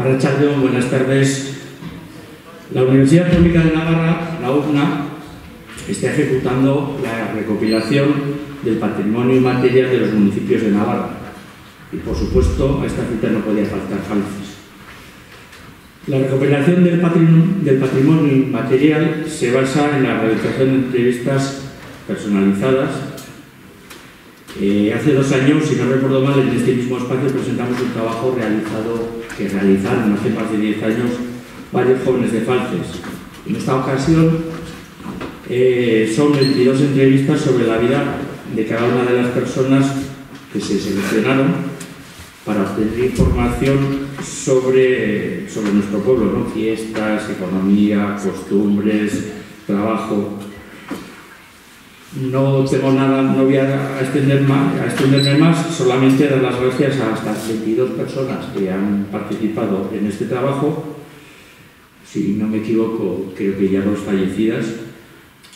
Arratsaldeon, buenas tardes. La Universidad Pública de Navarra, la UPNA, está ejecutando la recopilación del patrimonio inmaterial de los municipios de Navarra. Y, por supuesto, a esta cita no podía faltar Falces. La recopilación del patrimonio inmaterial se basa en la realización de entrevistas personalizadas. Hace 2 años, si no recuerdo mal, en este mismo espacio presentamos un trabajo que realizaron hace más de 10 años varios jóvenes de Falces. En esta ocasión son 22 entrevistas sobre la vida de cada una de las personas que se seleccionaron para obtener información sobre nuestro pueblo, ¿no? Fiestas, economía, costumbres, trabajo. No tengo nada, no voy a extenderme más, solamente dar las gracias a estas 22 personas que han participado en este trabajo. Si no me equivoco, creo que ya 2 fallecidas.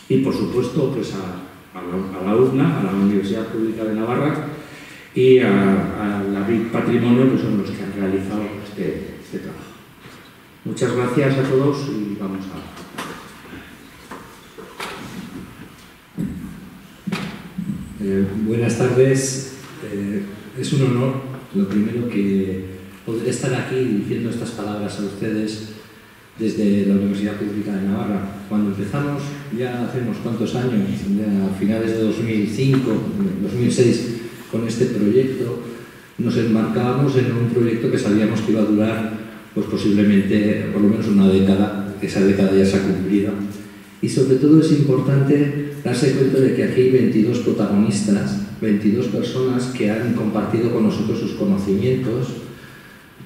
Y por supuesto, pues a la UPNA, a la Universidad Pública de Navarra, y a la BIC Patrimonio, que son los que han realizado este trabajo. Muchas gracias a todos y vamos a... Buenas tardes. Es un honor, lo primero, que poder estar aquí diciendo estas palabras a ustedes desde la Universidad Pública de Navarra. Cuando empezamos, ya hace unos cuantos años, a finales de 2005, 2006, con este proyecto, nos embarcábamos en un proyecto que sabíamos que iba a durar pues posiblemente por lo menos una década. Esa década ya se ha cumplido. Y sobre todo es importante darse cuenta de que aquí hay 22 protagonistas, 22 personas que han compartido con nosotros sus conocimientos,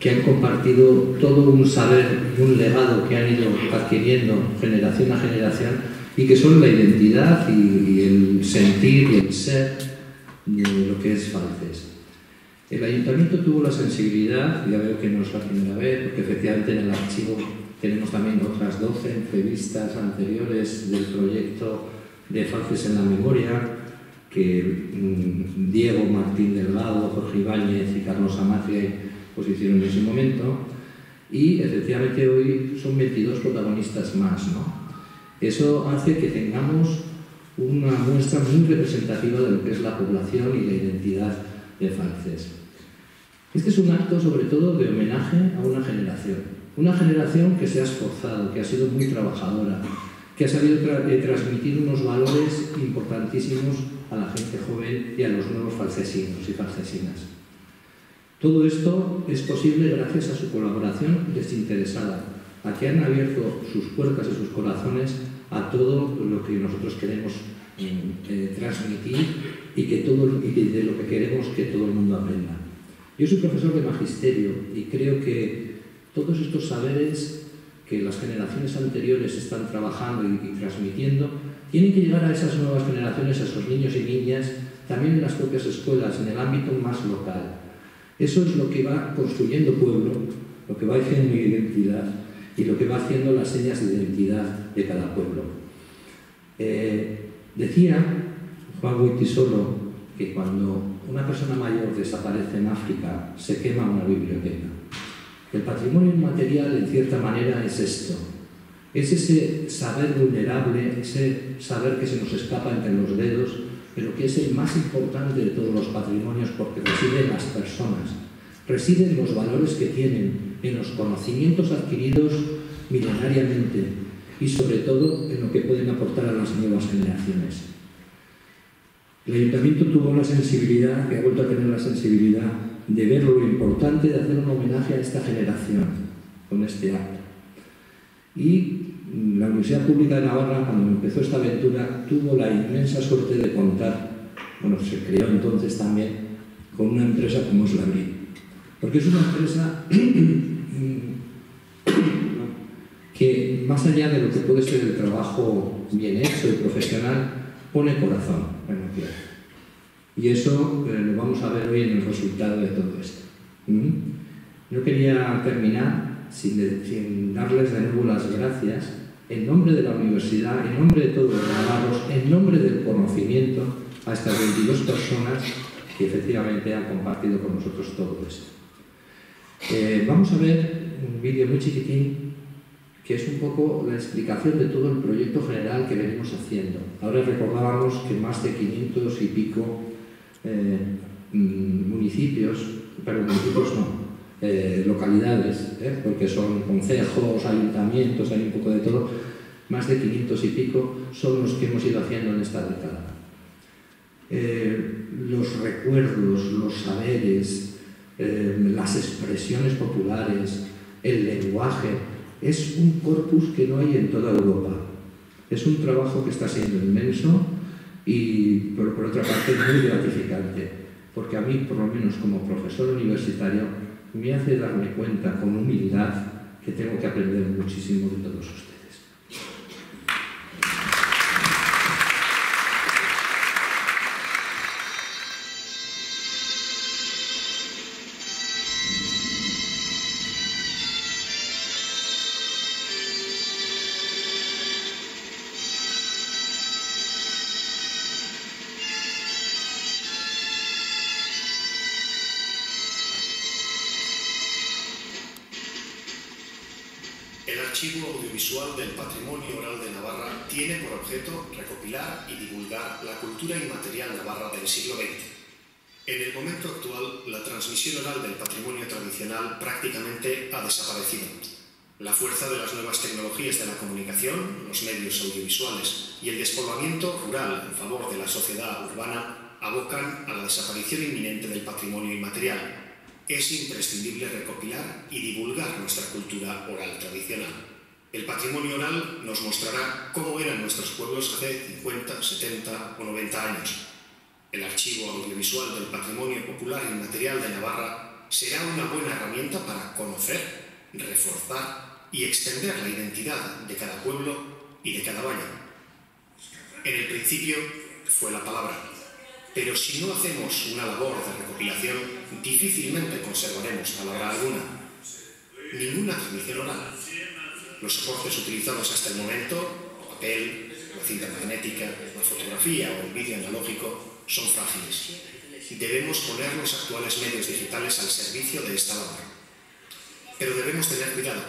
que han compartido todo un saber y un legado que han ido adquiriendo generación a generación y que son la identidad y el sentir y el ser de lo que es Falces. El Ayuntamiento tuvo la sensibilidad, ya veo que no es la primera vez, porque efectivamente en el archivo tenemos también otras 12 entrevistas anteriores del proyecto de Falces en la Memoria, que Diego Martín Delgado, Jorge Ibáñez y Carlos Amatria pues hicieron en ese momento, y efectivamente hoy son 22 protagonistas más, ¿no? Eso hace que tengamos una muestra muy representativa de lo que es la población y la identidad de Falces. Este es un acto sobre todo de homenaje a una generación que se ha esforzado, que ha sido muy trabajadora, que ha sabido transmitir unos valores importantísimos a la gente joven y a los nuevos falcesinos y falcesinas. Todo esto es posible gracias a su colaboración desinteresada, a que han abierto sus puertas y sus corazones a todo lo que nosotros queremos transmitir y de lo que queremos que todo el mundo aprenda. Yo soy profesor de magisterio y creo que todos estos saberes que las generaciones anteriores están trabajando y transmitiendo tienen que llegar a esas nuevas generaciones, a esos niños y niñas, también en las propias escuelas, en el ámbito más local. Eso es lo que va construyendo pueblo, lo que va haciendo identidad y lo que va haciendo las señas de identidad de cada pueblo. Decía Juan Goytisolo que cuando una persona mayor desaparece en África se quema una biblioteca. El patrimonio inmaterial, en cierta manera, es esto. Es ese saber vulnerable, ese saber que se nos escapa entre los dedos, pero que es el más importante de todos los patrimonios porque reside en las personas, reside en los valores que tienen, en los conocimientos adquiridos milenariamente y sobre todo en lo que pueden aportar a las nuevas generaciones. El Ayuntamiento tuvo la sensibilidad, que ha vuelto a tener la sensibilidad, de ver lo importante de hacer un homenaje a esta generación con este acto. Y la Universidad Pública de Navarra, cuando empezó esta aventura, tuvo la inmensa suerte de contar, bueno, se creó entonces también, con una empresa como es la BRIC. Porque es una empresa que, más allá de lo que puede ser el trabajo bien hecho y profesional, pone corazón en lo que hace. Y eso lo vamos a ver hoy en el resultado de todo esto. Yo quería terminar sin darles de nuevo las gracias en nombre de la universidad, en nombre de todos los navarros, en nombre del conocimiento a estas 22 personas que efectivamente han compartido con nosotros todo esto. Vamos a ver un vídeo muy chiquitín que es un poco la explicación de todo el proyecto general que venimos haciendo. Ahora recordábamos que más de 500 y pico municipios no, localidades, porque son concejos, ayuntamientos, hay un poco de todo, más de 500 y pico son los que hemos ido haciendo en esta década. Los recuerdos, los saberes, las expresiones populares, el lenguaje, es un corpus que no hay en toda Europa. Es un trabajo que está siendo inmenso y, por otra parte, muy gratificante, porque a mí, por lo menos como profesor universitario, me hace darme cuenta con humildad que tengo que aprender muchísimo de todos ustedes. El Archivo Audiovisual del Patrimonio Oral de Navarra tiene por objeto recopilar y divulgar la cultura inmaterial navarra del siglo XX. En el momento actual, la transmisión oral del patrimonio tradicional prácticamente ha desaparecido. La fuerza de las nuevas tecnologías de la comunicación, los medios audiovisuales y el despoblamiento rural en favor de la sociedad urbana abocan a la desaparición inminente del patrimonio inmaterial. Es imprescindible recopilar y divulgar nuestra cultura oral tradicional. El patrimonio oral nos mostrará cómo eran nuestros pueblos hace 50, 70 o 90 años. El Archivo Audiovisual del Patrimonio Popular Inmaterial de Navarra será una buena herramienta para conocer, reforzar y extender la identidad de cada pueblo y de cada valle. En el principio fue la palabra. Pero si no hacemos una labor de recopilación, difícilmente conservaremos palabra alguna. Ninguna transmisión oral. Los soportes utilizados hasta el momento, el papel, la cinta magnética, la fotografía o el vídeo analógico, son frágiles. Debemos poner los actuales medios digitales al servicio de esta labor. Pero debemos tener cuidado.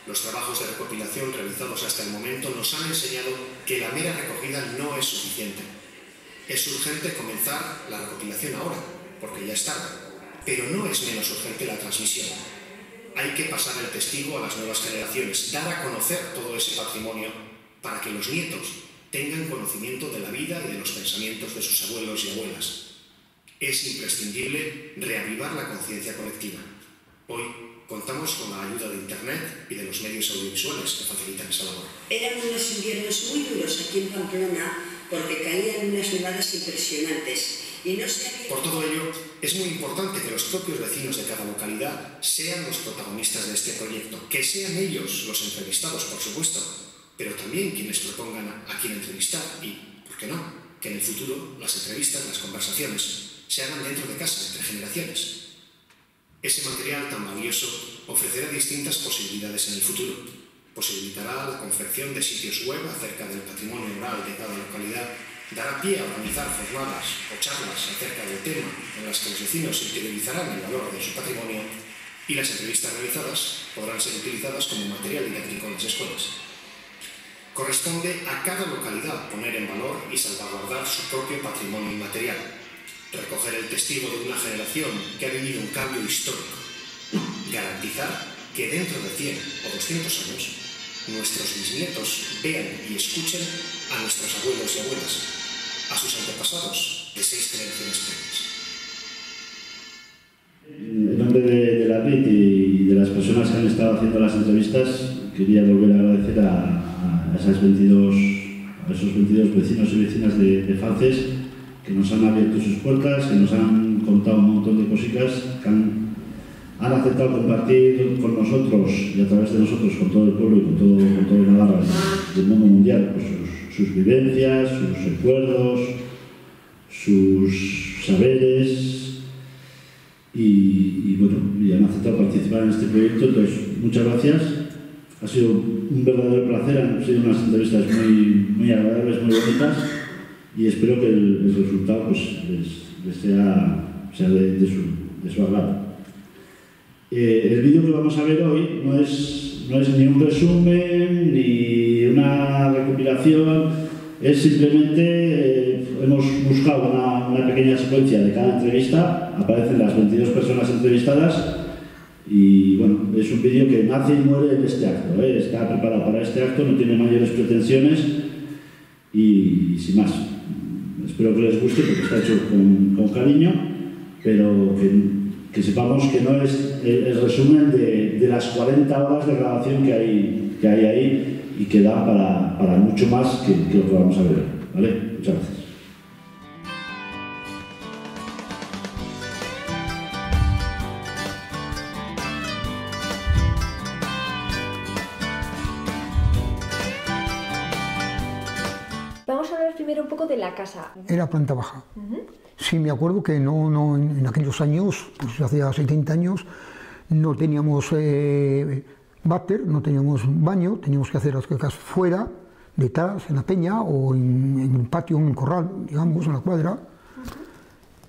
Los trabajos de recopilación realizados hasta el momento nos han enseñado que la mera recogida no es suficiente. Es urgente comenzar la recopilación ahora, porque ya es tarde, pero no es menos urgente la transmisión. Hay que pasar el testigo a las nuevas generaciones, dar a conocer todo ese patrimonio para que los nietos tengan conocimiento de la vida y de los pensamientos de sus abuelos y abuelas. Es imprescindible reavivar la conciencia colectiva. Hoy contamos con la ayuda de Internet y de los medios audiovisuales que facilitan esa labor. Eran unos inviernos muy duros aquí en Pamplona, porque caían unas nevadas impresionantes y no se había... Por todo ello, es muy importante que los propios vecinos de cada localidad sean los protagonistas de este proyecto, que sean ellos los entrevistados, por supuesto, pero también quienes propongan a quién entrevistar y, ¿por qué no?, que en el futuro las entrevistas, las conversaciones, se hagan dentro de casa, entre generaciones. Ese material tan valioso ofrecerá distintas posibilidades en el futuro. Posibilitará la confección de sitios web acerca del patrimonio oral de cada localidad, dará pie a organizar jornadas o charlas acerca del tema en las que los vecinos interiorizarán el valor de su patrimonio y las entrevistas realizadas podrán ser utilizadas como material didáctico en las escuelas. Corresponde a cada localidad poner en valor y salvaguardar su propio patrimonio inmaterial, recoger el testigo de una generación que ha vivido un cambio histórico, garantizar que dentro de 100 o 200 años nuestros bisnietos vean y escuchen a nuestros abuelos y abuelas, a sus antepasados de 6 generaciones previas. En nombre de la RIT y de las personas que han estado haciendo las entrevistas, quería volver a agradecer a esos 22 vecinos y vecinas de Falces que nos han abierto sus puertas, que nos han contado un montón de cositas, que han aceptado compartir con nosotros y a través de nosotros con todo el pueblo y con todo Navarra del mundo mundial, pues sus vivencias, sus recuerdos, sus saberes y han aceptado participar en este proyecto. Entonces, muchas gracias. Ha sido un verdadero placer, han sido unas entrevistas muy agradables, muy bonitas y espero que el resultado pues, les sea de su agrado. El vídeo que vamos a ver hoy no es ni un resumen ni una recopilación, es simplemente hemos buscado una pequeña secuencia de cada entrevista, aparecen las 22 personas entrevistadas y bueno, es un vídeo que nace y muere en este acto, está preparado para este acto, no tiene mayores pretensiones y sin más. Espero que les guste porque está hecho con cariño, pero que sepamos que no es el resumen de las 40 horas de grabación que hay ahí y que da para mucho más que lo que vamos a ver hoy, ¿vale? Muchas gracias. Vamos a hablar primero un poco de la casa. Era planta baja. Sí, me acuerdo que no en aquellos años, pues hace 70 años, no teníamos váter, no teníamos baño, teníamos que hacer las cacas fuera, detrás, en la peña o en un patio, en un corral, digamos, en la cuadra.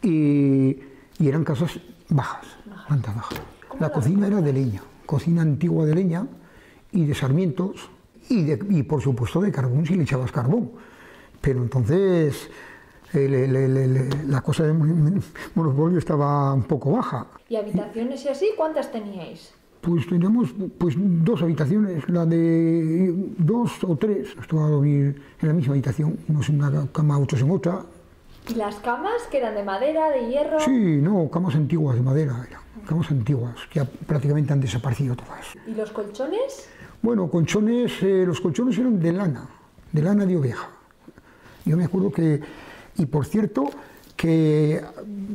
Y eran casas bajas, plantas bajas. La cocina era de leña, cocina antigua de leña y de sarmientos y por supuesto de carbón si le echabas carbón. Pero entonces la cosa de monopolio estaba un poco baja. ¿Y habitaciones y así? ¿Cuántas teníais? Pues teníamos 2 habitaciones, la de 2 o 3. Nos tocaba dormir en la misma habitación, unos en una cama, otros en otra. ¿Y las camas, que eran de madera, de hierro? Sí, no, camas antiguas de madera, camas antiguas, que ya prácticamente han desaparecido todas. ¿Y los colchones? Bueno, los colchones eran de lana de oveja. Yo me acuerdo que, y por cierto, que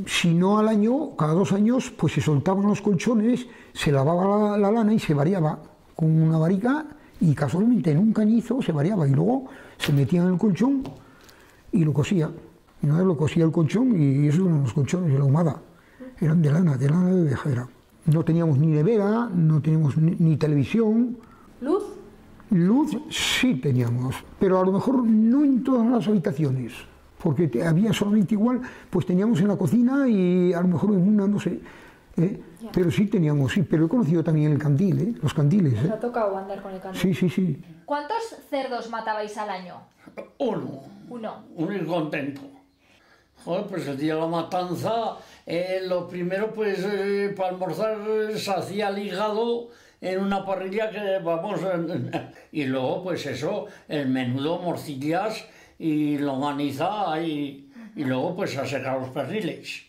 si no al año, cada 2 años, pues se soltaban los colchones, se lavaba la lana y se variaba con una varica y casualmente en un cañizo se variaba y luego se metía en el colchón y lo cosía. Y una vez lo cosía el colchón y esos eran los colchones de la ahumada. Eran de lana de oveja era. No teníamos ni nevera, no teníamos ni televisión. ¿Luz? Luz sí teníamos, pero a lo mejor no en todas las habitaciones, porque había solamente igual, pues teníamos en la cocina y a lo mejor en una, no sé, pero sí teníamos, sí, pero he conocido también el candil, los candiles. ¿Os ha tocado andar con el candil? Sí. ¿Cuántos cerdos matabais al año? Uno y contento. Joder, pues el día de la matanza, lo primero, pues para almorzar se hacía el hígado en una parrilla que vamos, y luego pues eso, el menudo, morcillas y longaniza y luego pues a secar los perniles.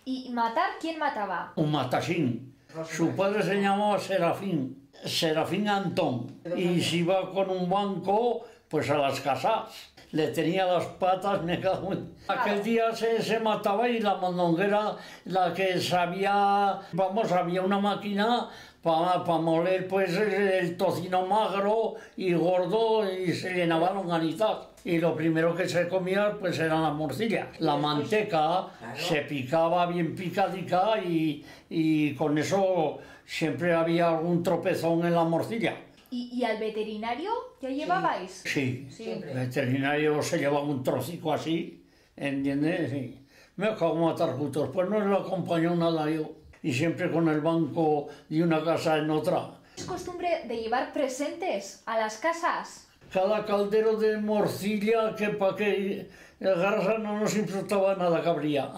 ¿Y matar? ¿Quién mataba? Un matasín. Su padre se llamaba Serafín Antón, y se iba con un banco pues a las casas. Le tenía las patas, me cago en... Aquel día se mataba y la mondonguera, la que sabía, vamos, había una máquina para moler pues el tocino magro y gordo y se llenaba longanizas. Y lo primero que se comía pues eran las morcillas. La manteca se picaba bien picadica y con eso siempre había algún tropezón en la morcilla. ¿Y al veterinario ya llevabais? Sí, siempre. El veterinario se llevaba un trocico así, ¿entiendes? Sí. Me acabo de matar jutos, pues no le acompañó nada yo. Y siempre con el banco de una casa en otra. ¿Es costumbre de llevar presentes a las casas? Cada caldero de morcilla que para que el garza no nos importaba nada que habría.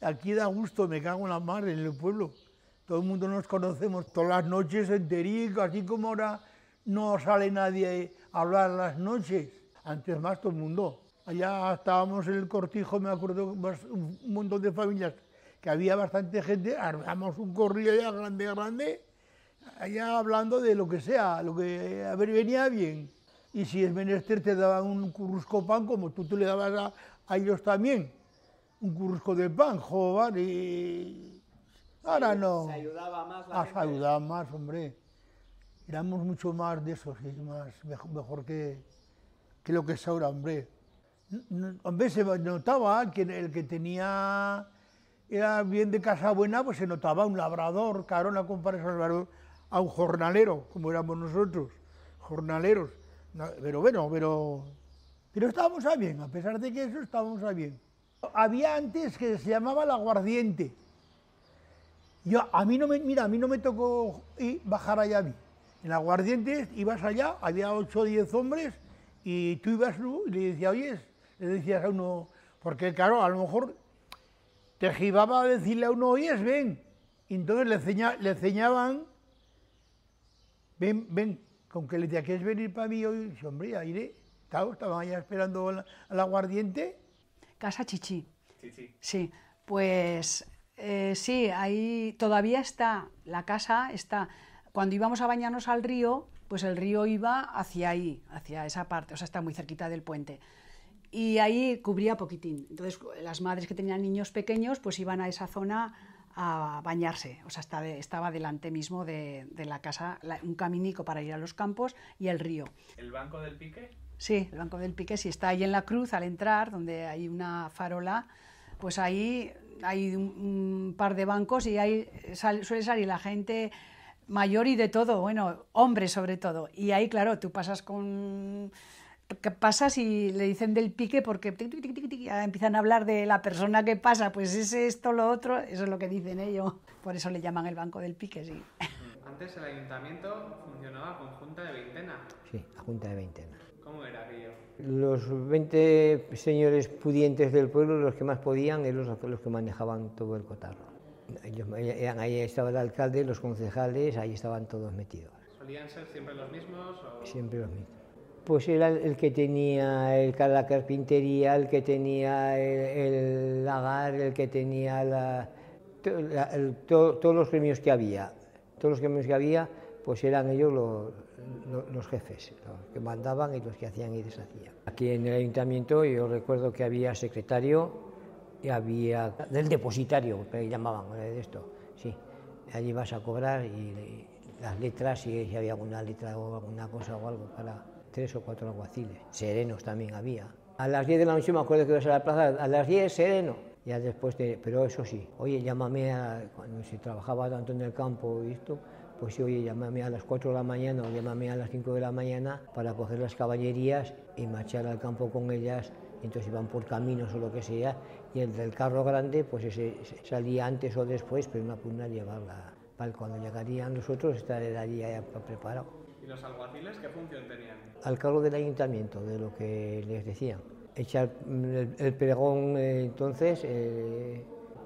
Aquí da gusto, me cago en la mar en el pueblo. Todo el mundo nos conocemos todas las noches enterico, así como ahora no sale nadie a hablar las noches. Antes más todo el mundo. Allá estábamos en el cortijo, me acuerdo, un montón de familias, que había bastante gente, armamos un corrillo allá grande, allá hablando de lo que sea, lo que a ver, venía bien. Y si es menester te daban un currusco pan, como tú te le dabas a ellos también, un currusco de pan, joder, y... Ahora no. Se ayudaba más la gente. Se ayudaba más, hombre. Éramos mucho más de eso, sí, mejor que lo que es ahora, hombre. Hombre, se notaba que el que tenía, era bien de casa buena, pues se notaba un labrador, claro, no compares a un labrador a un jornalero, como éramos nosotros, jornaleros. No, pero bueno, pero estábamos a bien, a pesar de que eso estábamos a bien. Había antes que se llamaba el aguardiente. A mí no me tocó bajar allá a mí. En Aguardientes ibas allá, había 8 o 10 hombres y tú ibas y le decías, oye, le decías a uno, porque claro, a lo mejor te jibaba a decirle a uno, oye, ven. Y entonces le enseñaban, ven, con que le decía, ¿quieres venir para mí hoy? Dice, hombre, ya iré. Claro, estaban allá esperando al Aguardiente. Casa Chichi. Sí, pues sí, ahí todavía está, la casa está. Cuando íbamos a bañarnos al río, pues el río iba hacia ahí, hacia esa parte, o sea, está muy cerquita del puente. Y ahí cubría poquitín. Entonces, las madres que tenían niños pequeños, pues iban a esa zona a bañarse. O sea, estaba delante mismo de la casa, un caminico para ir a los campos y el río. ¿El Banco del Pique? Sí, el Banco del Pique, sí, está ahí en la cruz al entrar, donde hay una farola, pues ahí hay un par de bancos y ahí suele salir la gente mayor y de todo, bueno, hombres sobre todo. Y ahí, claro, tú pasas y le dicen del Pique porque ya empiezan a hablar de la persona que pasa, pues es esto, lo otro, eso es lo que dicen ellos. Por eso le llaman el Banco del Pique, sí. Antes el ayuntamiento funcionaba con junta de veintena. Sí, la junta de veintena. ¿Cómo era aquello? Los 20 señores pudientes del pueblo, los que más podían, eran los que manejaban todo el cotarro. Ahí estaba el alcalde, los concejales, ahí estaban todos metidos. ¿Solían ser siempre los mismos? O... Siempre los mismos. Pues era el que tenía la carpintería, el que tenía el lagar, el que tenía todos los gremios que había. Todos los gremios que había, pues eran ellos los jefes, los que mandaban y los que hacían y deshacían. Aquí en el ayuntamiento yo recuerdo que había secretario y había del depositario, que llamaban de esto, sí. Allí vas a cobrar y las letras, si había alguna letra o alguna cosa o algo para 3 o 4 alguaciles. Serenos también había. A las 10 de la noche me acuerdo que ibas a la plaza, a las 10 sereno. Ya después, pero eso sí, oye, llámame cuando se trabajaba tanto en el campo y esto, pues sí, oye, llámame a las 4 de la mañana o llámame a las 5 de la mañana para coger las caballerías y marchar al campo con ellas. Entonces iban por caminos o lo que sea, y el del carro grande, pues ese salía antes o después, pero una punta llevarla. Cuando llegarían los otros, estaría ya preparado. ¿Y los alguaciles qué función tenían? Al cargo del ayuntamiento, de lo que les decían. Echar el pregón, entonces,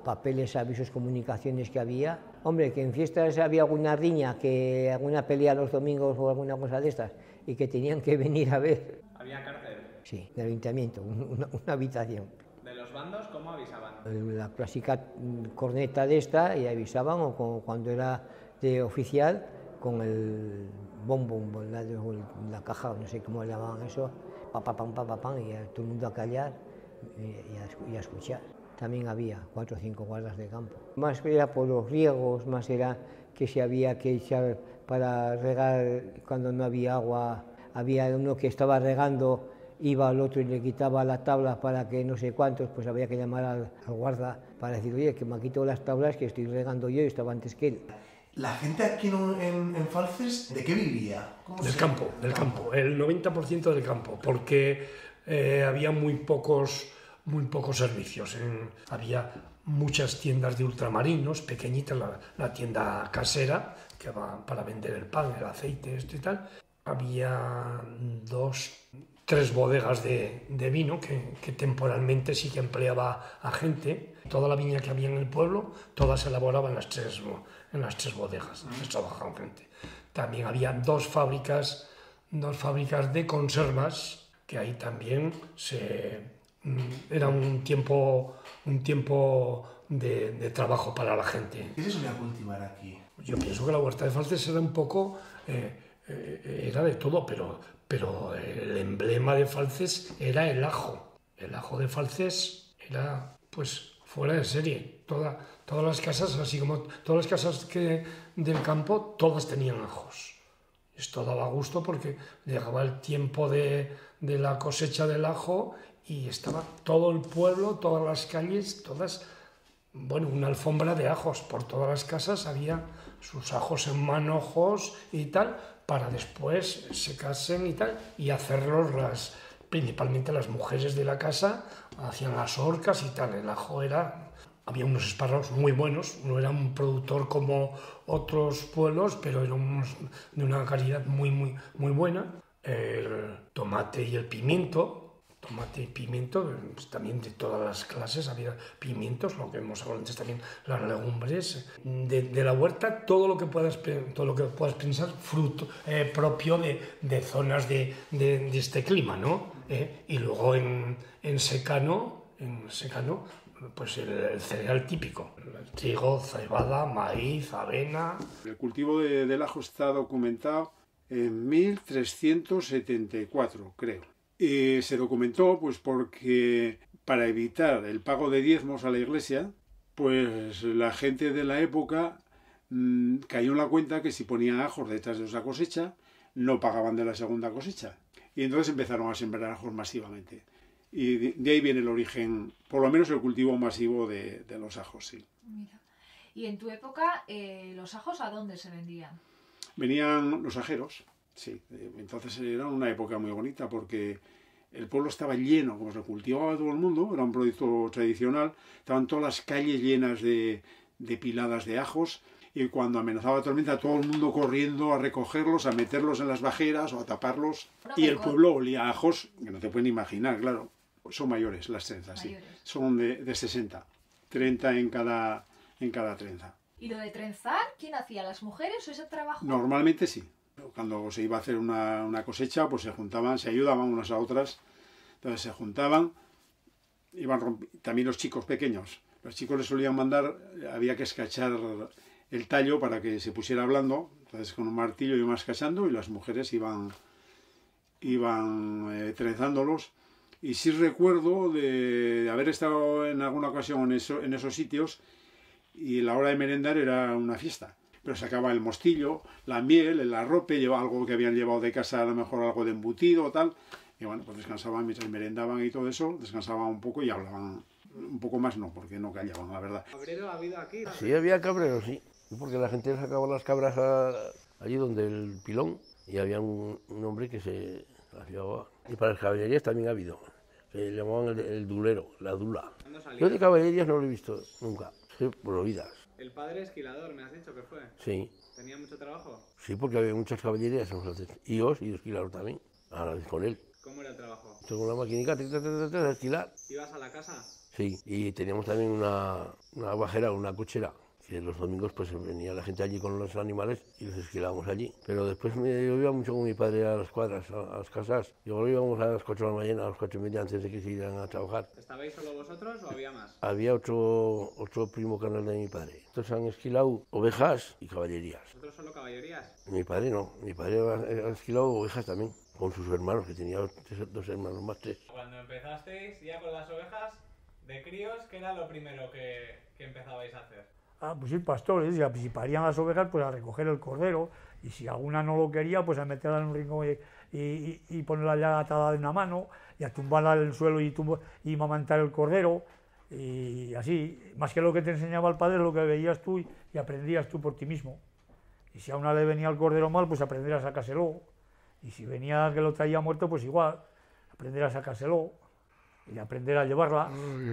papeles, avisos, comunicaciones que había. Hombre, que en fiestas había alguna riña, que alguna pelea los domingos o alguna cosa de estas, y que tenían que venir a ver. ¿Había cárcel? Sí, del ayuntamiento, una habitación. ¿De los bandos cómo avisaban? La clásica corneta de esta, y avisaban, o cuando era de oficial, con el bombo, la caja, no sé cómo le llamaban eso, pam, y todo el mundo a callar y a escuchar. También había 4 o 5 guardas de campo. Más era por los riegos, más era que si había que echar para regar cuando no había agua, había uno que estaba regando, iba al otro y le quitaba la tabla para que no sé cuántos, pues había que llamar al guarda para decir, oye, que me ha quitado las tablas que estoy regando yo y estaba antes que él. ¿La gente aquí en Falces de qué vivía? Del campo, el 90% del campo, porque había muy pocos servicios. Había muchas tiendas de ultramarinos, pequeñitas, la tienda casera, que va para vender el pan, el aceite, esto y tal. Había 3 bodegas de vino que temporalmente sí que empleaba a gente. Toda la viña que había en el pueblo, toda se elaboraba en las tres bodegas, trabajaban gente. También había 2 fábricas de conservas, que ahí también era un tiempo de trabajo para la gente. ¿Qué se solía cultivar aquí? Yo pienso que la huerta de Falces era un poco... era de todo, pero el emblema de Falces era el ajo. El ajo de Falces era, pues, fuera de serie. Todas las casas, así como todas las casas del campo, todas tenían ajos. Esto daba gusto porque llegaba el tiempo de la cosecha del ajo y estaba todo el pueblo, todas las calles, una alfombra de ajos. Por todas las casas había sus ajos en manojos y tal, para después secarse y tal, y hacerlos principalmente las mujeres de la casa, hacían las horcas y tal. El ajo era había unos espárragos muy buenos, no era un productor como otros pueblos, pero eran de una calidad muy buena. El tomate y el pimiento, pues también de todas las clases, había pimientos, lo que hemos hablado antes también, las legumbres, de la huerta, todo lo que puedas pensar, fruto propio de zonas de este clima, ¿no? Y luego en secano, pues el cereal típico, el trigo, cebada, maíz, avena. El cultivo del ajo está documentado en 1374, creo. Y se documentó pues porque para evitar el pago de diezmos a la iglesia, pues la gente de la época cayó en la cuenta que si ponían ajos detrás de esa cosecha, no pagaban de la segunda cosecha. Y entonces empezaron a sembrar ajos masivamente. Y de ahí viene el origen, por lo menos el cultivo masivo de los ajos, sí. Mira. Y en tu época, ¿los ajos a dónde se vendían? Venían los ajeros, sí. Entonces era una época muy bonita porque el pueblo estaba lleno, como se cultivaba todo el mundo, era un producto tradicional, estaban todas las calles llenas de piladas de ajos, y cuando amenazaba tormenta todo el mundo corriendo a recogerlos, a meterlos en las bajeras o a taparlos, y el pueblo olía a ajos que no te pueden imaginar, claro. Son mayores las trenzas, sí. Son de 60, 30 en cada trenza. ¿Y lo de trenzar, quién hacía, las mujeres o ese trabajo? Normalmente sí. Cuando se iba a hacer una cosecha, pues se juntaban, se ayudaban unas a otras. Entonces se juntaban, también los chicos pequeños. Los chicos les solían mandar, había que escachar el tallo para que se pusiera blando. Entonces con un martillo iban escachando y las mujeres iban trenzándolos. Y sí recuerdo de haber estado en alguna ocasión en esos sitios y la hora de merendar era una fiesta. Pero sacaba el mostillo, la miel, el arrope, llevaba algo que habían llevado de casa, a lo mejor algo de embutido o tal. Y bueno, pues descansaban mientras merendaban y todo eso, descansaban un poco y hablaban un poco más, no, porque no callaban, la verdad. ¿Cabrero ha habido aquí? Sí, había cabreros, sí. Porque la gente sacaba las cabras allí donde el pilón y había un hombre que se las llevaba. Y para las caballerías también ha habido. Se llamaban el dulero, la dula. Yo de caballerías no lo he visto nunca, por oídas. ¿El padre esquilador me has dicho que fue? Sí. ¿Tenía mucho trabajo? Sí, porque había muchas caballerías en Francia. Y yo esquilador también, ahora con él. ¿Cómo era el trabajo? Con una maquinica, a esquilar. ¿Ibas a la casa? Sí, y teníamos también una bajera, una cochera. Que los domingos pues venía la gente allí con los animales y los esquilábamos allí. Pero después yo iba mucho con mi padre a las cuadras, a las casas. Y luego íbamos a las 4 de la mañana, a las 4:30 antes de que se iran a trabajar. ¿Estabais solo vosotros o había más? Había otro primo canal de mi padre. Entonces han esquilado ovejas y caballerías. ¿Vosotros solo caballerías? Mi padre no, mi padre ha esquilado ovejas también, con sus hermanos, que tenía 2 hermanos más 3. Cuando empezasteis ya con las ovejas, de críos, ¿qué era lo primero que empezabais a hacer? Pues ir pastores, y si parían las ovejas, pues a recoger el cordero, y si alguna no lo quería, pues a meterla en un rincón y ponerla ya atada de una mano, y a tumbarla en el suelo y mamantar el cordero, y así, más que lo que te enseñaba el padre, lo que veías tú y aprendías tú por ti mismo. Y si a una le venía el cordero mal, pues aprender a sacárselo, y si venía que lo traía muerto, pues igual, aprender a sacárselo. Y aprender a llevarla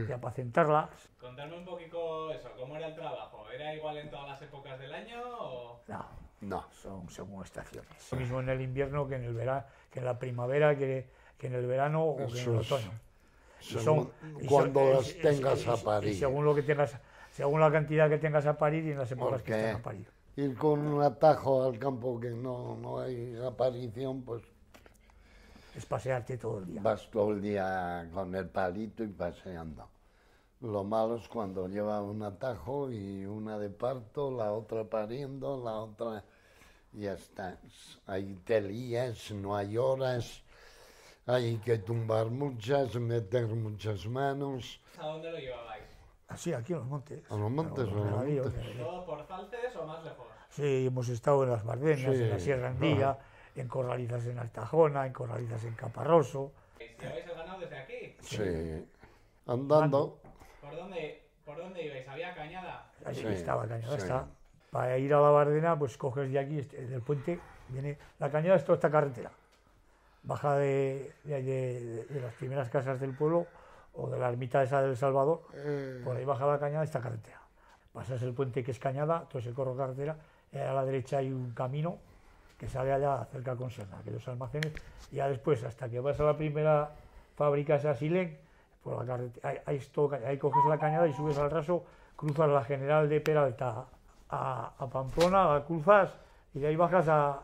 y apacentarla. Contadme un poquito eso, ¿cómo era el trabajo? ¿Era igual en todas las épocas del año o...? No, son estaciones. Lo mismo en el invierno que en el verano, que en la primavera, que en el verano o que en el otoño. Cuando las tengas a parir. Y según lo que tengas, según la cantidad que tengas a parir y en las épocas que están a parir. Ir con un atajo al campo que no hay aparición, pues... Es pasearte todo el día. Vas todo el día con el palito y paseando. Lo malo es cuando lleva un atajo y una de parto, la otra pariendo, la otra... Ya está. Hay telías, no hay horas, hay que tumbar muchas, meter muchas manos. ¿A dónde lo llevabais? Así, aquí en los montes. A los montes, ¿Todo por Falces o más lejos? Sí, hemos estado en las Bardenas, en la Sierra Andía, en corralizas en Altajona, en corralizas en Caparroso. ¿Lleváis el ganado desde aquí? Sí, andando. ¿Por dónde ibais? ¿Había cañada? Ahí estaba cañada, está. Para ir a la Bardena, pues coges de aquí, del puente, viene la cañada, es toda esta carretera. Baja de las primeras casas del pueblo, o de la ermita esa del Salvador, por ahí baja la Cañada esta carretera. Pasas el puente que es Cañada, entonces corro carretera, y a la derecha hay un camino que sale allá cerca con Serna, aquellos almacenes, y ya después, hasta que vas a la primera fábrica esa Silén, por la carretera, ahí coges la Cañada y subes al raso, cruzas la General de Peralta a Pamplona, la cruzas y de ahí bajas a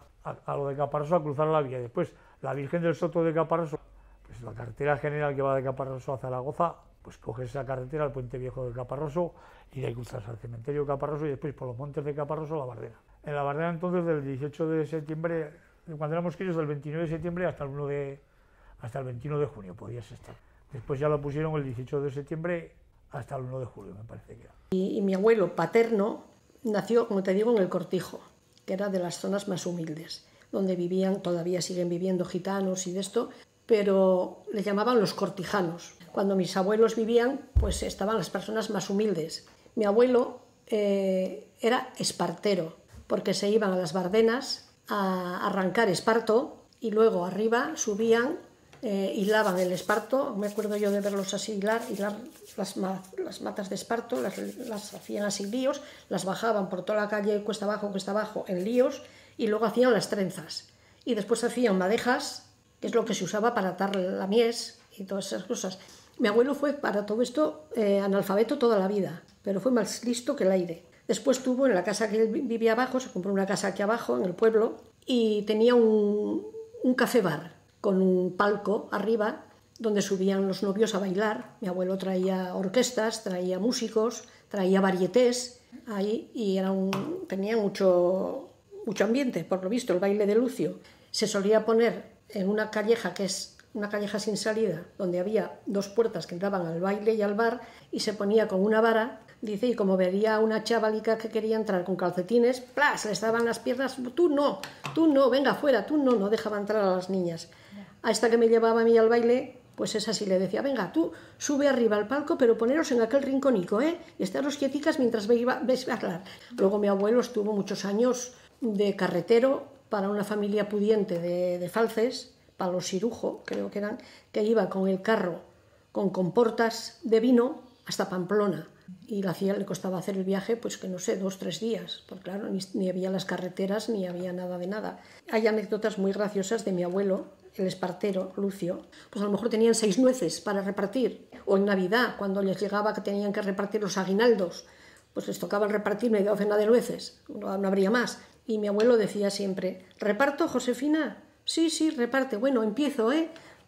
lo de Caparroso a cruzar la vía. Después la Virgen del Soto de Caparroso, pues la carretera general que va de Caparroso a Zaragoza, pues coges esa carretera, el puente viejo de Caparroso, y de ahí cruzas al cementerio de Caparroso y después por los montes de Caparroso la Bardena. En la Bardena entonces del 18 de septiembre, cuando éramos críos, del 29 de septiembre hasta el 21 de junio podías estar. Después ya lo pusieron el 18 de septiembre hasta el 1 de julio, me parece que era. Y mi abuelo paterno nació, como te digo, en el Cortijo, que era de las zonas más humildes, donde vivían, todavía siguen viviendo gitanos y de esto, pero le llamaban los cortijanos. Cuando mis abuelos vivían, pues estaban las personas más humildes. Mi abuelo era espartero, porque se iban a las Bardenas a arrancar esparto y luego arriba subían, hilaban el esparto. Me acuerdo yo de verlos así hilar las matas de esparto, las hacían así líos, las bajaban por toda la calle cuesta abajo en líos, y luego hacían las trenzas. Y después hacían madejas, que es lo que se usaba para atar la mies y todas esas cosas. Mi abuelo fue para todo esto analfabeto toda la vida, pero fue más listo que el aire. Después tuvo, en la casa que él vivía abajo, se compró una casa aquí abajo, en el pueblo, y tenía un café bar con un palco arriba, donde subían los novios a bailar. Mi abuelo traía orquestas, traía músicos, traía varietés ahí, y tenía mucho ambiente, por lo visto, el baile de Lucio. Se solía poner en una calleja, que es una calleja sin salida, donde había dos puertas que entraban al baile y al bar, y se ponía con una vara, dice, y como vería una chavalica que quería entrar con calcetines, ¡plas!, le estaban las piernas, tú no, venga fuera, tú no dejaba entrar a las niñas. A esta que me llevaba a mí al baile, pues esa sí le decía, venga, tú sube arriba al palco, pero poneros en aquel rincónico, y estaros quieticas mientras ves bailar. Luego mi abuelo estuvo muchos años de carretero para una familia pudiente de Falces, Palo Cirujo, creo que eran, que iba con el carro con comportas de vino hasta Pamplona, y le costaba hacer el viaje, pues que no sé, 2 o 3 días, porque claro, ni había las carreteras, ni había nada de nada. Hay anécdotas muy graciosas de mi abuelo, el espartero, Lucio, pues a lo mejor tenían 6 nueces para repartir, o en Navidad, cuando les llegaba que tenían que repartir los aguinaldos, pues les tocaba repartir media docena de nueces, no habría más. Y mi abuelo decía siempre, ¿reparto, Josefina? Sí, reparte. Bueno, empiezo,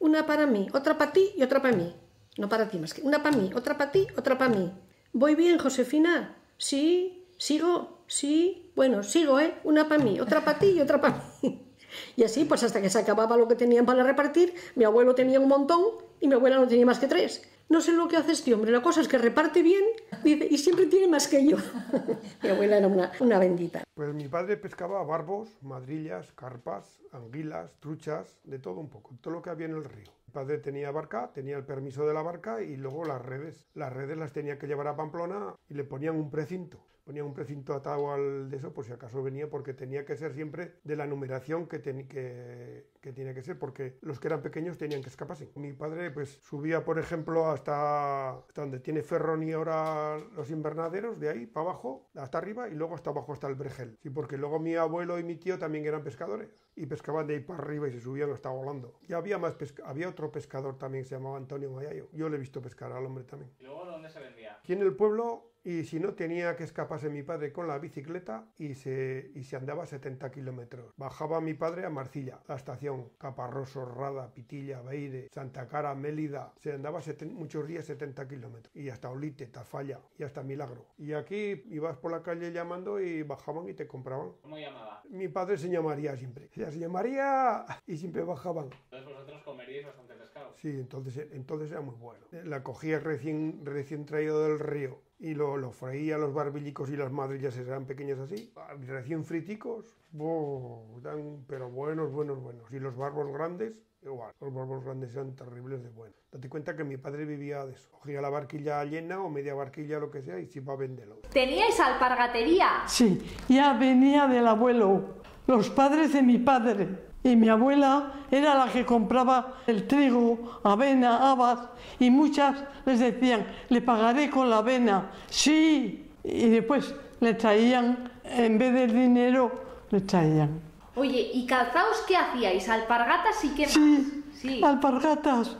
una para mí, otra para ti y otra para mí. No para ti más que una para mí, otra para ti, otra para mí. ¿Voy bien, Josefina? Sí, sigo, sí. Bueno, sigo, una para mí, otra para ti y otra para mí. Y así, pues hasta que se acababa lo que tenían para repartir, mi abuelo tenía un montón y mi abuela no tenía más que 3. No sé lo que hace este hombre, la cosa es que reparte bien, dice, y siempre tiene más que yo. Mi abuela era una bendita. Pues mi padre pescaba barbos, madrillas, carpas, anguilas, truchas, de todo un poco, todo lo que había en el río. Mi padre tenía barca, tenía el permiso de la barca, y luego las redes. Las redes las tenía que llevar a Pamplona y le ponían un precinto. Ponía un precinto atado al de eso, por si acaso venía, porque tenía que ser siempre de la numeración que tenía que ser, porque los que eran pequeños tenían que escaparse. Mi padre pues subía, por ejemplo, hasta donde tiene Ferrón y ahora los invernaderos, de ahí para abajo, hasta arriba, y luego hasta abajo hasta el Vergel. Sí, porque luego mi abuelo y mi tío también eran pescadores, y pescaban de ahí para arriba y se subían hasta volando. Y había otro pescador también, se llamaba Antonio Mayayo. Yo le he visto pescar al hombre también. ¿Y luego dónde se vendía? Aquí en el pueblo. Y si no, tenía que escaparse mi padre con la bicicleta y se andaba 70 kilómetros. Bajaba mi padre a Marcilla, la estación, Caparroso, Rada, Pitilla, Beire, Santa Cara, Mélida. Se andaba muchos días 70 kilómetros. Y hasta Olite, Tafalla y hasta Milagro. Y aquí ibas por la calle llamando y bajaban y te compraban. ¿Cómo llamaba? Mi padre se llamaría siempre. Se llamaría y siempre bajaban. Entonces vosotros comeríais bastante pescado. Sí, entonces era muy bueno. La cogía recién traído del río. Y lo freía, los barbillicos y las madrillas eran pequeñas así, recién friticos, pero buenos. Y los barbos grandes, igual, los barbos grandes eran terribles de buenos. Date cuenta que mi padre vivía de eso. Cogía la barquilla llena o media barquilla, lo que sea, y se iba a venderlo. ¿Teníais alpargatería? Sí, ya venía del abuelo, los padres de mi padre. Y mi abuela era la que compraba el trigo, avena, habas, y muchas les decían, le pagaré con la avena. Sí, y después le traían, en vez del dinero, le traían. Oye, ¿y calzaos qué hacíais? ¿Alpargatas y qué más? Sí, alpargatas.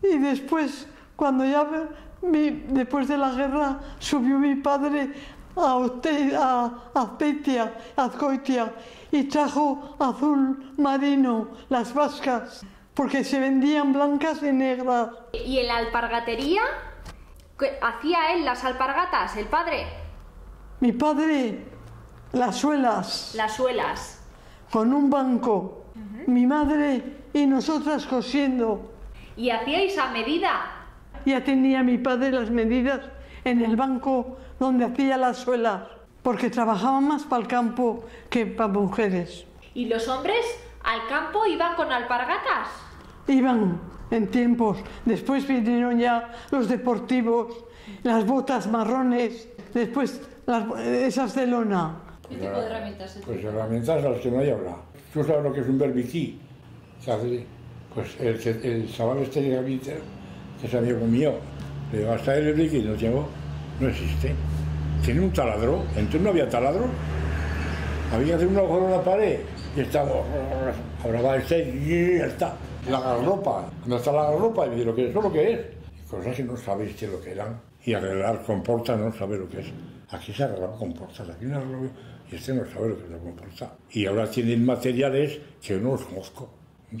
Y después, cuando ya, después de la guerra, subió mi padre a Azcoitia, y trajo azul marino, las vascas, porque se vendían blancas y negras. ¿Y en la alpargatería? ¿Hacía él las alpargatas, el padre? Mi padre, las suelas. Las suelas. Con un banco. Mi madre y nosotras cosiendo. ¿Y hacíais a medida? Ya tenía mi padre las medidas en el banco donde hacía las suelas, porque trabajaban más para el campo que para mujeres. ¿Y los hombres al campo iban con alpargatas? Iban en tiempos. Después vinieron ya los deportivos, las botas marrones, después esas de lona. ¿Qué tipo de herramientas? Pues herramientas las que no hay ahora. ¿Tú sabes lo que es un berbiquí? Pues el chaval este que es amigo mío, le digo, hasta el berbiquí no llevo, no existe. Tiene un taladro, entonces no había taladro. Había que hacer un agujero en la pared y estaba, ahora va este y ya está. La garropa, ¿dónde está la garropa? Y me dice, ¿lo que es? ¿Lo que es? Y cosas que no sabéis que lo que eran. Y arreglar comportas no sabe lo que es. Aquí se arreglaba comportas, aquí no arreglaba, y este no sabe lo que es la comporta. Y ahora tienen materiales que yo no los conozco.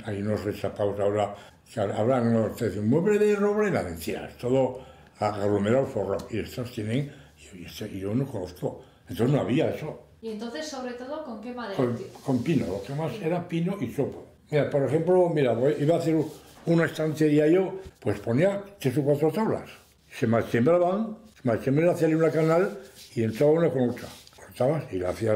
Hay unos rechapados ahora, que hablan un mueble de roble, la mentira, es todo aglomerado forrado. Y estos tienen, y yo no conozco. Entonces no había eso. ¿Y entonces, sobre todo, con qué madera? Con pino, lo que más era pino y sopo. Mira, por ejemplo, iba a hacer una estantería yo, pues ponía 3 o 4 tablas. Se malsembraban, hacía una canal y entraba una con otra. Cortabas y la hacía.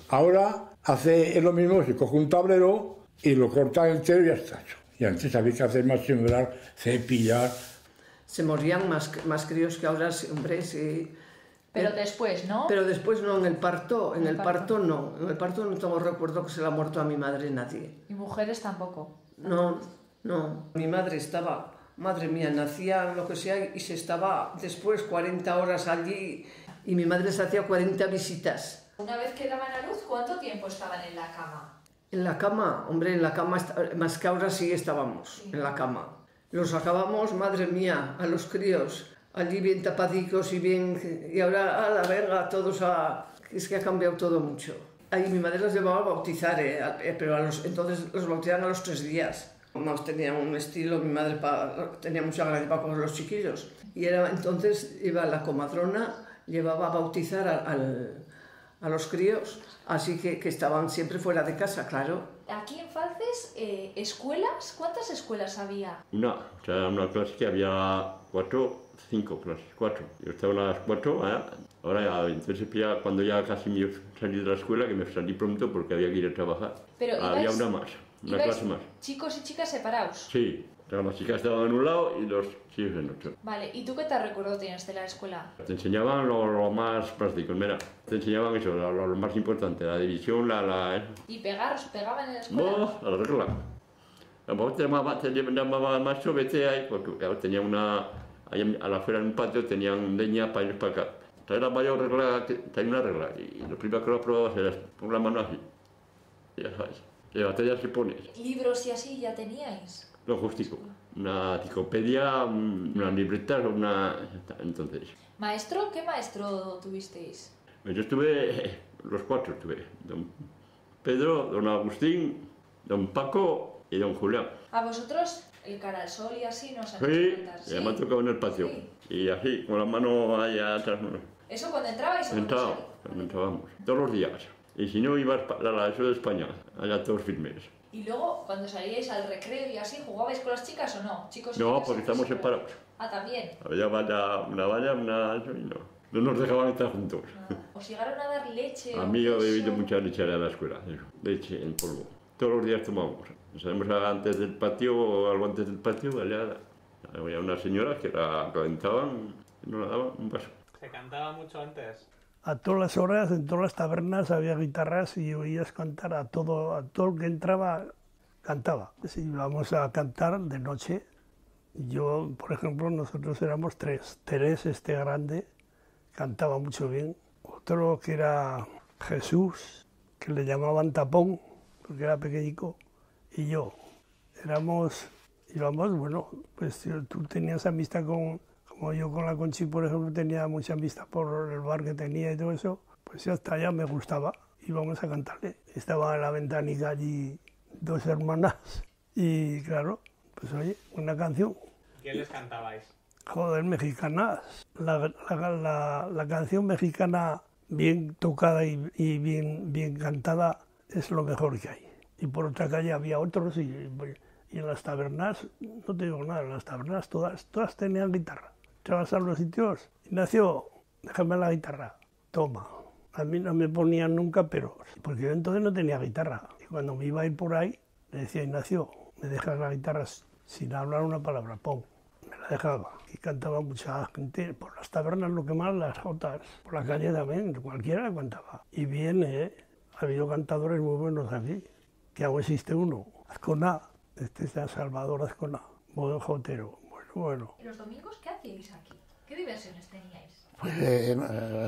Ahora es lo mismo, se coge un tablero y lo corta entero y ya está hecho. Y antes había que hacer malsembrar, cepillar. Se morían más críos que ahora, hombre, sí. Pero después, ¿no? Pero después no, en el parto no. En el parto no tengo recuerdo que se le ha muerto a mi madre nadie. ¿Y mujeres tampoco? No. Mi madre estaba, madre mía, nacía lo que sea y se estaba después 40 horas allí y mi madre se hacía 40 visitas. Una vez que daban a luz, ¿cuánto tiempo estaban en la cama? En la cama, hombre, en la cama, más que ahora sí estábamos, en la cama. Los sacábamos, madre mía, a los críos, allí bien tapadicos y ahora, venga, todos es que ha cambiado todo mucho. Ahí mi madre los llevaba a bautizar, pero entonces los bautizaban a los 3 días. Más tenían un estilo, mi madre tenía mucha gracia para coger los chiquillos. Y entonces iba la comadrona, llevaba a bautizar a los críos, así que estaban siempre fuera de casa, claro. Aquí en Falces, ¿escuelas? ¿Cuántas escuelas había? Una clase que había 5 clases, 4. Yo estaba en las 4, ahora ya, entonces ya, cuando ya casi me salí de la escuela, que me salí pronto porque había que ir a trabajar. Pero había una más, una clase más. ¿Chicos y chicas separados? Sí, las chicas estaban en un lado y los chicos en otro. Vale, ¿y tú qué tal recuerdo tienes de la escuela? Te enseñaban lo más práctico, mira, te enseñaban eso, lo más importante, la división, ¿Y pegaban en la escuela? No, la regla. A lo mejor te llamaba al maestro, vete ahí, porque tenía ahí a la afuera en un patio tenían leña para ir para acá. Trae la mayor regla, trae una regla, y lo primero que lo probabas era pon la mano así, ya sabes, y batallas que pones. ¿Libros y así ya teníais? Lo justico, una enciclopedia, una libreta, entonces. ¿Maestro? ¿Qué maestro tuvisteis? Yo los 4 estuve, don Pedro, don Agustín, don Paco y don Julián. ¿A vosotros el cara al sol y así nos han Sí, ya me ha tocado en el patio, y así, con la mano allá atrás. ¿Eso cuando entrabais o cuando entrábamos, todos los días. Y si no, iba a la ESO de España, allá todos firmes. Y luego, cuando salíais al recreo y así, ¿jugabais con las chicas o no? ¿Chicos y no, chicas, porque estamos separados. Ah, también. Había una valla, y no nos dejaban estar juntos. ¿Os llegaron a dar leche? A mí yo he bebido mucha leche a la escuela, leche en polvo. Todos los días tomábamos. Salimos antes del patio o algo antes del patio, allá había unas señoras que la calentaban y nos la daban un vaso. ¿Se cantaba mucho antes? A todas las horas, en todas las tabernas había guitarras y oías cantar a todo el que entraba, cantaba. Si íbamos a cantar de noche, yo, por ejemplo, nosotros éramos tres. Terés, este grande, cantaba mucho bien. Otro que era Jesús, que le llamaban Tapón, porque era pequeñico, y yo. Íbamos, bueno, pues tú tenías amistad como yo con la Conchi, por ejemplo, tenía mucha amistad por el bar que tenía y todo eso, pues ya hasta allá me gustaba, íbamos a cantarle. Estaba en la ventanica allí 2 hermanas y claro, pues oye, una canción. ¿Qué les cantabais? Joder, mexicanas. La canción mexicana bien tocada y bien cantada es lo mejor que hay. Y por otra calle había otros y en las tabernas, no te digo nada, en las tabernas todas tenían guitarra. Echabas a los sitios, Ignacio, déjame la guitarra, toma. A mí no me ponían nunca, pero porque yo entonces no tenía guitarra. Y cuando me iba a ir por ahí, le decía, Ignacio, me dejas la guitarra sin hablar una palabra, pon. Me la dejaba. Y cantaba mucha gente, por las tabernas lo que más, las jotas. Por la calle también, cualquiera cantaba. Y bien, ha habido cantadores muy buenos aquí, que aún existe uno, Azcona, este es de Salvador Azcona, buen jotero. Bueno. ¿Y los domingos qué hacíais aquí? ¿Qué diversiones teníais? Pues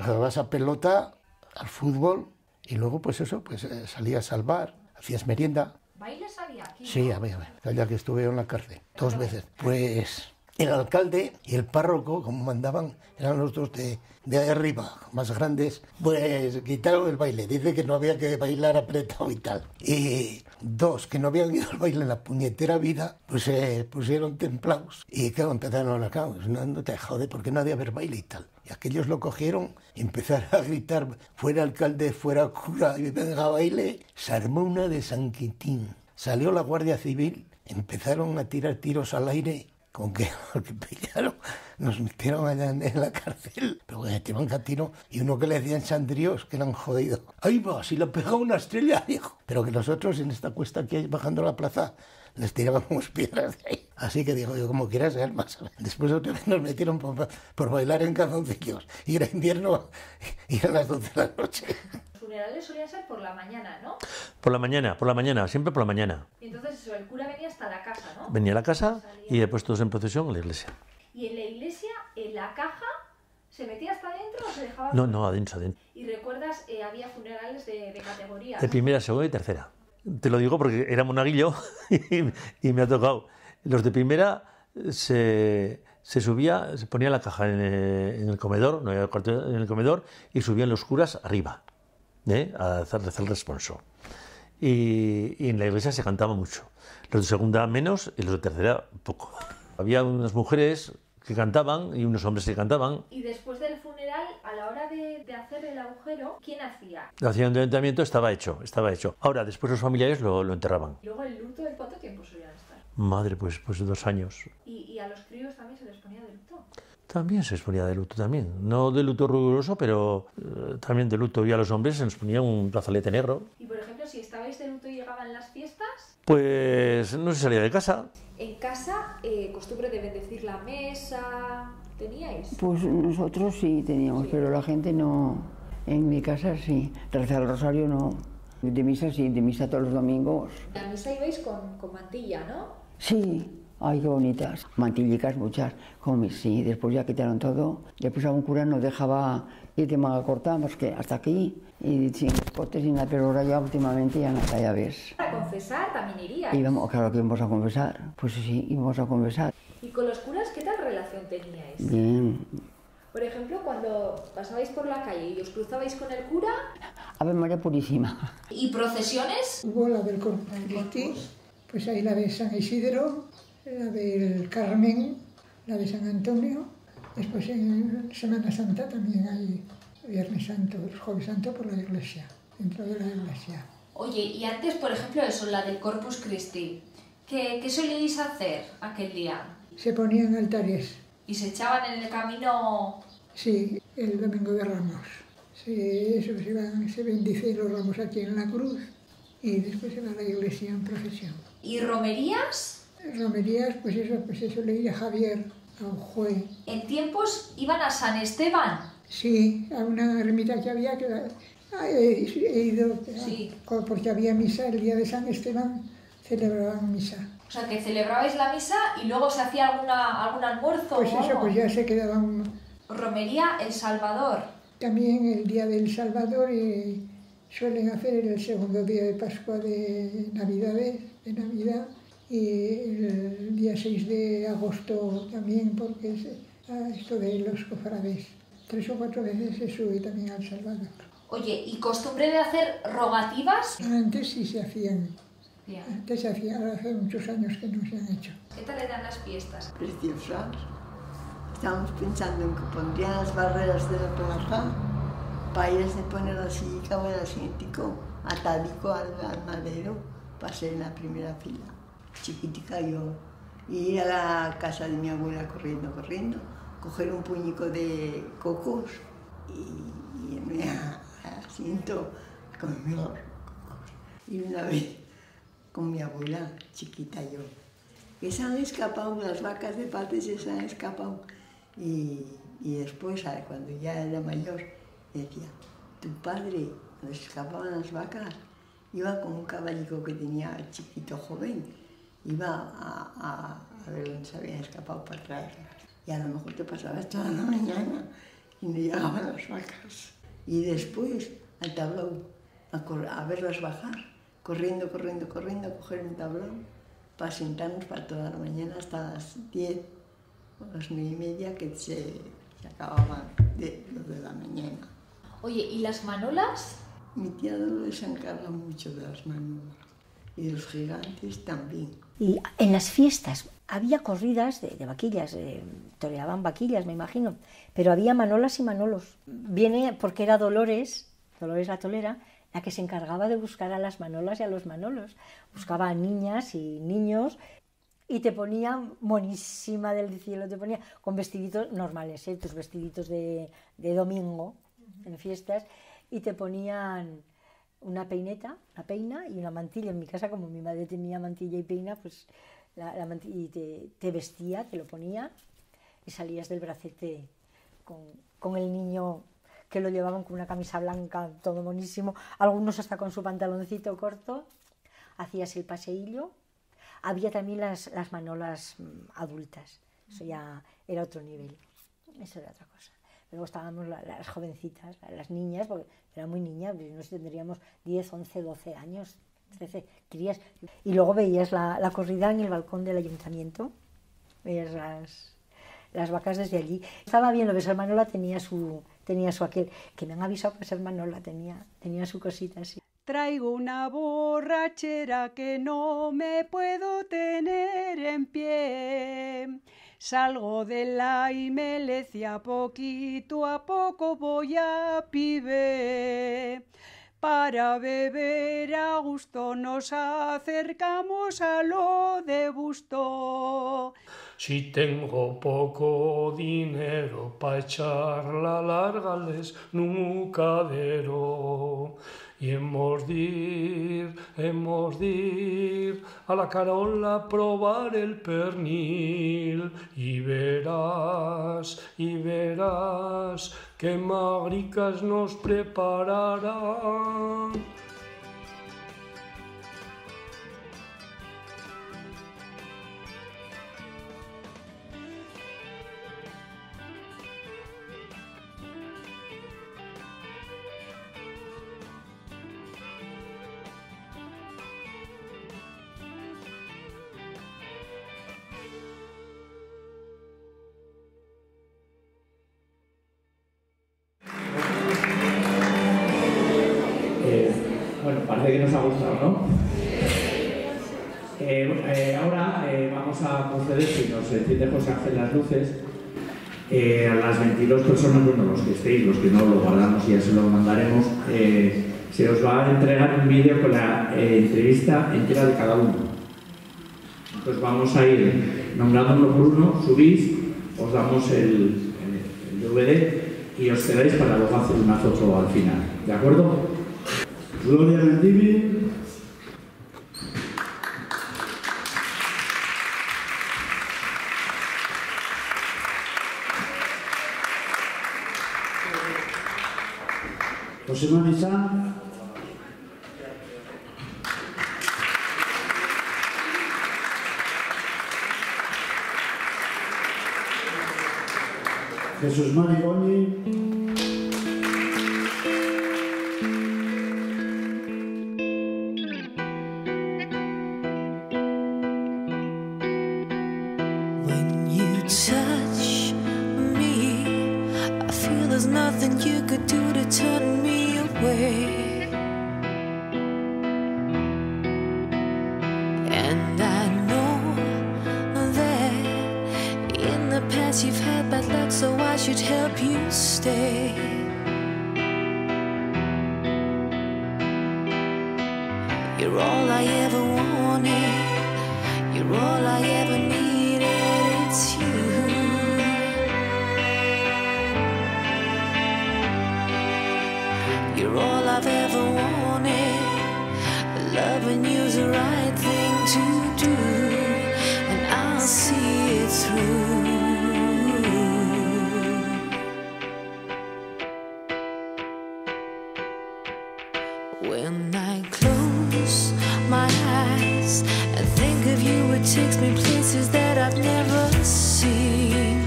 jugabas a pelota, al fútbol y luego pues eso, pues salías al bar, hacías merienda. ¿Bailes había aquí? Sí, había, ya que estuve en la cárcel 2 veces. Pues el alcalde y el párroco, como mandaban, eran los dos de ahí arriba, más grandes, pues quitaron el baile. Dice que no había que bailar apretado y tal. Y 2 que no habían ido al baile en la puñetera vida, pues se pusieron templados. Y claro, empezaron a hablar, no te jode, porque no ha de haber baile y tal. Y aquellos lo cogieron y empezaron a gritar, fuera alcalde, fuera cura, y venga a baile. Se armó una de San Quintín. Salió la Guardia Civil, empezaron a tirar tiros al aire, con que pillaron, nos metieron allá en la cárcel, pero que tiraban a tiro, y uno que le decían Sandrios, que eran jodidos. ¡Ahí va! Si le ha pegado una estrella, dijo. Pero que nosotros en esta cuesta aquí bajando la plaza, les tirábamos piedras de ahí. Así que digo yo, como quieras ser más. Después otra vez nos metieron por bailar en calzoncillos. Y era invierno, y eran las 12 de la noche. Los funerales solían ser por la mañana, ¿no? Por la mañana, siempre por la mañana. Y entonces eso, el cura venía hasta la casa, ¿no? Venía a la casa y después todos en procesión a la iglesia. ¿Y en la iglesia, en la caja, se metía hasta adentro o se dejaba...? No, adentro. ¿Y recuerdas, había funerales de categorías? De primera, segunda y tercera. Te lo digo porque era monaguillo y me ha tocado. Los de primera se subía, se ponía la caja en el comedor, no había cuarto en el comedor, y subían los curas arriba, a hacer el responso. Y en la iglesia se cantaba mucho. Los de segunda menos y los de tercera poco. Había unas mujeres que cantaban y unos hombres que cantaban. Y después del funeral, a la hora de hacer el agujero, ¿quién hacía? La acción de enterramiento estaba hecho. Ahora, después los familiares lo enterraban. ¿Y luego el luto, de cuánto tiempo solían estar? Madre, pues 2 años. ¿Y a los críos también se les ponía de luto? También se les ponía de luto también. No de luto riguroso, pero también de luto. Y a los hombres se les ponía un brazalete negro. Y por ejemplo, si estabais de luto y llegaban las fiestas... Pues no se salía de casa. ¿En casa costumbre de bendecir la mesa teníais? Pues nosotros sí teníamos, pero la gente no. En mi casa sí. Rezar el rosario no. De misa sí, de misa todos los domingos. A misa ibais con mantilla, ¿no? Sí. Ay, qué bonitas. Mantillicas muchas. Sí, después ya quitaron todo. Después a un cura nos dejaba ir de manga corta, más que hasta aquí. Y sin escotes y nada, pero ahora ya últimamente ya nada, ya ves. ¿A confesar también iríais? Íbamos, claro que íbamos a confesar. Pues sí, íbamos a confesar. ¿Y con los curas qué tal relación teníais? Bien. Por ejemplo, cuando pasabais por la calle y os cruzabais con el cura... Ave María Purísima. ¿Y procesiones? Hubo la del Corpus Christi, pues ahí la de San Isidro, la del Carmen, la de San Antonio. Después en Semana Santa también hay Viernes Santo, el Jueves Santo por la iglesia, dentro de la iglesia. Oye, y antes, por ejemplo, eso, la del Corpus Christi, ¿qué solíais hacer aquel día? Se ponían altares. ¿Y se echaban en el camino? Sí, el Domingo de Ramos. Se bendicen los ramos aquí en la cruz y después se va a la iglesia en procesión. ¿Y romerías? Romerías, pues eso le iba a Javier, a un juez. ¿En tiempos iban a San Esteban? Sí, a una ermita que había, que he ido, Sí. porque había misa el día de San Esteban, celebraban misa. O sea, que celebrabais la misa y luego se hacía algún almuerzo Pues o eso, algo. pues ya se quedaban. Romería El Salvador. También el día del Salvador suelen hacer el segundo día de Pascua de Navidad, y el día 6 de agosto también, porque es esto de los cofrades. 3 o 4 veces se sube también al Salvador. Oye, ¿y costumbre de hacer rogativas? Antes sí se hacían. Bien. Antes se hacían, ahora hace muchos años que no se han hecho. ¿Qué tal eran las fiestas? Preciosas. Estábamos pensando en que pondrían las barreras de la plaza para irse a poner así, como el asiático, atadico al madero, para ser en la primera fila. Chiquitica yo. Y ir a la casa de mi abuela corriendo, coger un puñico de cocos y irme al asiento a comerme los cocos. Y una vez con mi abuela, chiquita yo, que se han escapado, las vacas de Pates se han escapado. Y después, cuando ya era mayor, decía, tu padre, cuando se escapaban las vacas, iba con un caballico que tenía chiquito, joven, iba a ver dónde se habían escapado para traerlas. Y a lo mejor te pasabas toda la mañana y no llegaban las vacas. Y después, al tablón, a verlas bajar, corriendo, a coger un tablón, para sentarnos para toda la mañana hasta las 10 o las 9:30 que se acababan de la mañana. Oye, ¿y las manolas? Mi tía Dolores se encarga mucho de las manolas y de los gigantes también. Y en las fiestas había corridas de vaquillas, toreaban vaquillas, me imagino, pero había manolas y manolos. Viene porque era Dolores la tolera, la que se encargaba de buscar a las manolas y a los manolos. Buscaba a niñas y niños y te ponía monísima del cielo, te ponía con vestiditos normales, tus vestiditos de domingo en fiestas, y te ponían una peina y una mantilla. En mi casa, como mi madre tenía mantilla y peina, pues y te vestía, te lo ponía y salías del bracete con el niño, que lo llevaban con una camisa blanca, todo monísimo, algunos hasta con su pantaloncito corto. Hacías el paseillo. Había también las manolas adultas, eso ya era otro nivel, eso era otra cosa. Luego estábamos las jovencitas, las niñas, porque era muy niña, nos tendríamos 10, 11, 12 años, 13, crías. Y luego veías la corrida en el balcón del ayuntamiento, veías las vacas desde allí. Estaba bien, lo de ser Manola tenía su aquel, que me han avisado que ser Manola tenía su cosita así. Traigo una borrachera que no me puedo tener en pie. Salgo de la Imelecia, poquito a poco voy a Pibe. Para beber a gusto nos acercamos a lo de Busto. Si tengo poco dinero pa' echarla larga al desnucadero, y hemos de ir a la Carola a probar el pernil, y verás qué magricas nos prepararán. Bueno, parece que nos ha gustado, ¿no? Ahora vamos a proceder, si nos enciende José Ángel las luces, a las 22 personas, bueno, los que estéis, los que no, lo guardamos y ya se lo mandaremos, se os va a entregar un vídeo con la entrevista entera de cada uno. Entonces vamos a ir nombrando uno por uno, subís, os damos el DVD y os quedáis para luego hacer una foto al final, ¿de acuerdo? Gloria Mendívil. José Manuel San. Jesús Mari Goñi. When you touch me, I feel there's nothing you could do to turn me away. And I know that in the past you've had bad luck, so I should help you stay. You're all I ever wanted, you're all I ever needed, it's you. You're all I've ever wanted, loving you's the right thing to do, and I'll see it through. When I close my eyes and think of you, it takes me places that I've never seen.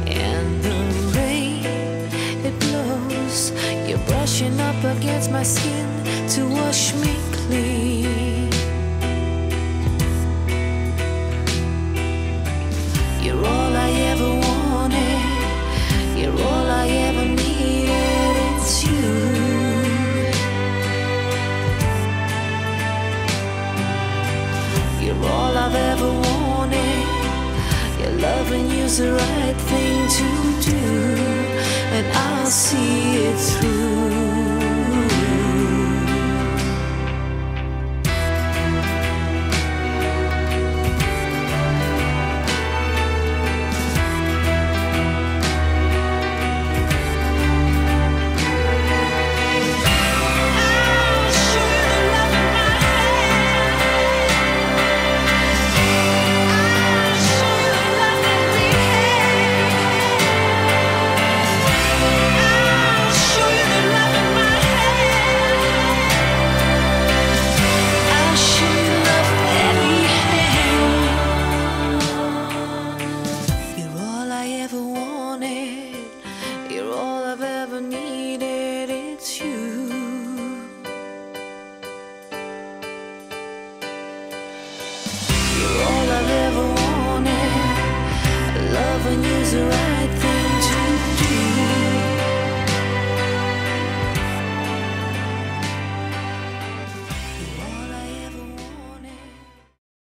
And the rain, it blows, you're brushing up against my skin to wash me clean. You're all I ever wanted, you're all I ever needed, it's you. You're all I've ever wanted, your loving you's the right thing to do, and I'll see it through. Loving you's the right